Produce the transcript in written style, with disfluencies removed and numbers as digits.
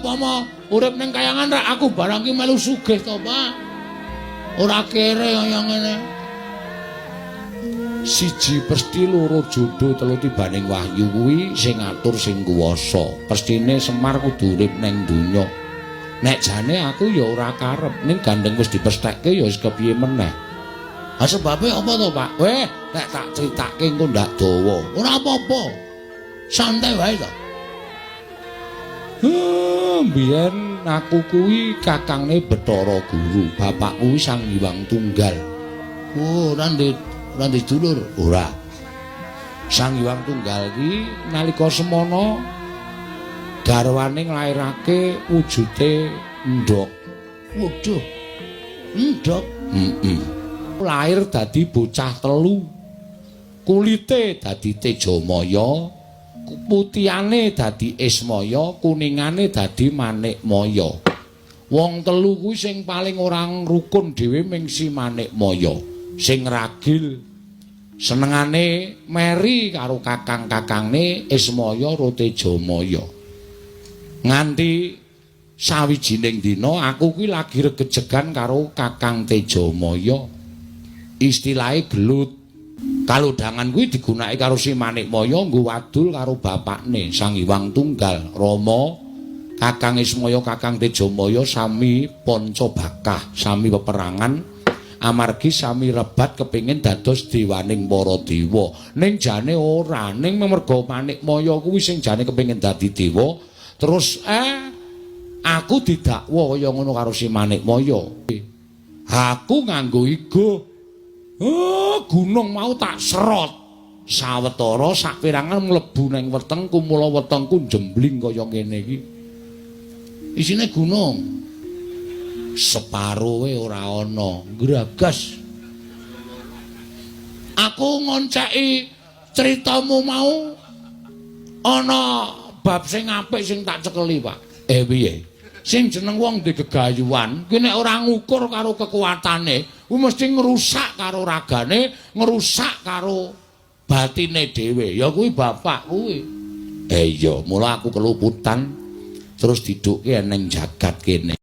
upama urip ning kayangan ra aku barang ki melu sugih to, Pak. Ora kere kaya ngene. Siji Pesti, loro Jodo, telu tibaning Wahyu kuwi sing ngatur sing kuwasa. Pestine Semar kudu urip ning donya. Nek jane aku ya ora karep, ning gandeng wis dipestekke ya wis kepiye meneh. Ha sebabe apa to, Pak? Weh, nek tak critake engko ndak dawa. Ora apa-apa. Santai wae to. Mbiyen aku kuwi kakangne Bathara Guru, bapak kuwi Sang Hyang Tunggal. Oh, ora ndek dulur, ora. Sang Hyang Tunggal ki nalika semana garwane nglairake wujude endhog. Waduh. Endhog. Lair dadi bocah telu. Kulite dadi Tejamaya, putihane dadi Ismaya, kuningane dadi Manikmaya. Wong telu kuwi sing paling ora rukun dhewe ming si Manikmaya. Sing ragil senengane meri karo kakang-kakangne Ismaya ro Tejamaya. Nganti sawijining dina aku kuwi lagi regejegan karo Kakang Tejamaya. Istilahe gelut. Kalodhangan kuwi digunakake karo si Manikmaya nggo wadul karo bapakne Sang Hyang Tunggal, Rama. Kakang Ismaya, Kakang Tejamaya sami Pancabakah, sami peperangan amargi sami rebat kepingin dados dewaning para dewa. Ning jane ora, ning merga Manikmaya kuwi sing jane kepingin dadi dewa, terus aku didakwa kaya ngono karo si Manikmaya. Aku nganggo igo. Gunung mau tak serot. Sawetara sapirangan mlebu ning wetengku, mula wetengku jembling kaya ngene iki. Isine gunung. Separuhe ora ana, gragas. Aku ngonceki critamu mau ana bab sing apik sing tak cekeli, Pak. Piye? Sing jeneng wong ndek gegayuhan kuwi nek ora ngukur karo kekuatane kuwi mesti ngrusak karo ragane, ngrusak karo batine dhewe. Ya kuwi bapak kuwi. Iya, mula aku keluputan terus didukke ning jagat kene.